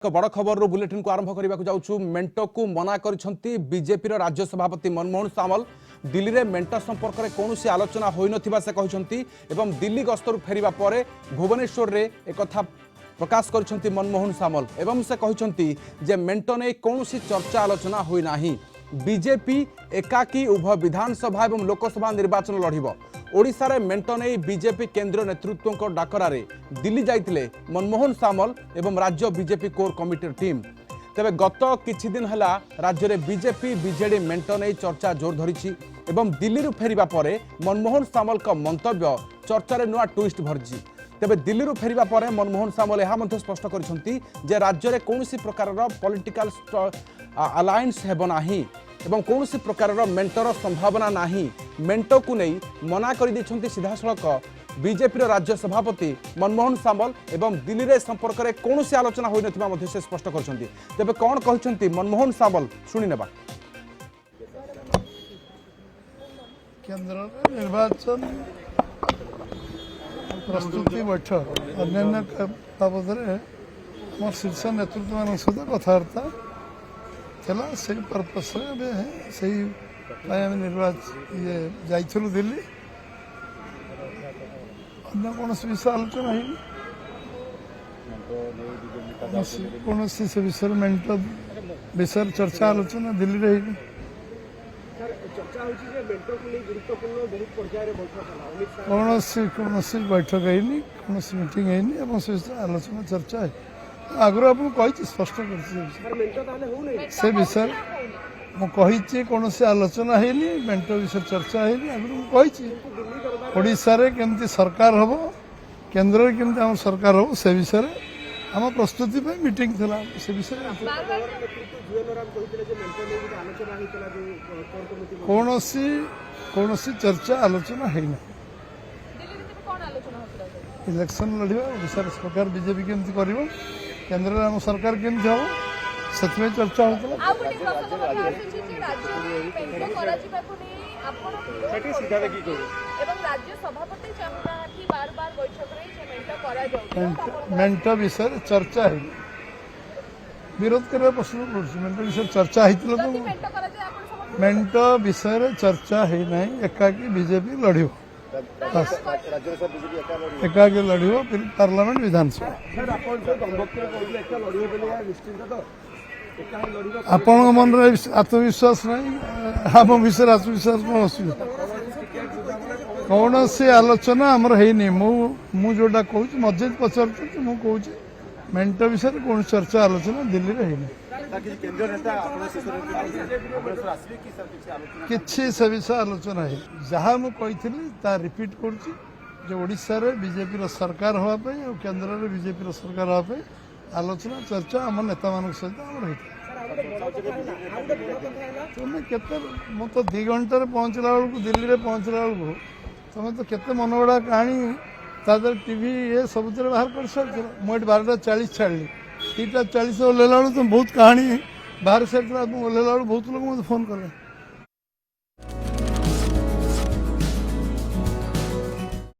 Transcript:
एक बड़ खबर बुलेटिन को आरंभ करने जाऊँ मेंट को मना कर बीजेपी राज्य सभापति मनमोहन सामल दिल्ली में मेंट संपर्क में कौन आलोचना हो से कहते दिल्ली गस्तरु फेरिबा परे भुवनेश्वर में एक प्रकाश कर मनमोहन सामल एवं से कहते जे मेंट ने कौन चर्चा आलोचना होना बीजेपी एकाकी उभय विधानसभा और लोकसभा निर्वाचन लड़ब ओडिशा रे मेंट नहीं बीजेपी केंद्र नेतृत्व डाकरारे दिल्ली जाइतिले मनमोहन सामल एवं राज्य बीजेपी कोर कमिटी टीम तेबे गत किछि दिन हला राज्य रे बीजेपी बीजेडी मेंट नहीं चर्चा जोर धरिछि एवं दिल्ली रु फेरिबा परे मनमोहन सामल का मंतव्य चर्चा रे नुआ ट्विस्ट भरछि तेबे दिल्ली रु फेरिबा परे मनमोहन सामल यह स्पष्ट करिसंती जे राज्य रे कोनोसी प्रकार पॉलिटिकल अलायंस हेबो नाही एवं कौन प्रकार मेंटर संभावना नहीं मेंट को नहीं मना कर सीधा सड़क बीजेपी राज्य सभापति मनमोहन सामल एवं दिल्ली रे संपर्क में कौन आलोचना होती से स्पष्ट कर तेबे कौन कहते मनमोहन सामल शुणी नेबा केंद्र निर्वाचन प्रस्तुति बैठक अन्य बाबद शीर्ष नेतृत्व मान सहित कथबार्ता चला से पर्पस से निर्वाचन ये जाइलु दिल्ली अन्य कौन विषय आलोचना कौन से विषय मेंट विषय चर्चा आलोचना दिल्ली रही कौन बैठक है कौन मीटिंग है से आलोचना चर्चा है आगु आपको स्पष्ट कर विषय मुझे कौन आलोचना है मेंट विषय चर्चा है आगु ओडिशा रे केमती सरकार हम केंद्र में केमती आम सरकार हम से विषय आम प्रस्तुति मीटिंग थला से विषय कौन चर्चा आलोचना है इलेक्शन लड़वा ओडिशा सरकार बीजेपी केमती कर केंद्र में सरकार केमती हम से चर्चा होता मेंट विषय चर्चा है विरोध करने प्रश्न पड़े मेंट विषय चर्चा होता तो मेंट विषय चर्चा है ना एकाकी बीजेपी लड़ एकाकी लड़ पार्लियामेंट विधानसभा आपण मन आत्मविश्वास नहीं आम विषय आत्मविश्वास कौन असुविधा कौन से आलोचना आमर है मु जोटा कहूँ मस्जिद पचार मुझे मेंट विषय कौन चर्चा आलोचना दिल्ली में है किसी से विषय आलोचना है जहाँ मुझे रिपीट करोडिशा बीजेपी सरकार हाँपे और केन्द्र में बीजेपी सरकार हाँपे आलोचना चर्चा आम नेता मान सहित आम तुम्हें केते मु तो 2 घंटे पहुँचला बेलू दिल्ली में पहुँचला बेलू तुम्हें तो केते मनगढ़ा कहानी तादर टीवी ये सब बाहर कर सारी मुझे 12:40 छाड़ी 3:40 ओल्ला तुम बहुत कहानी बाहर सारी ओल्ला बहुत लोग मुझे फोन करें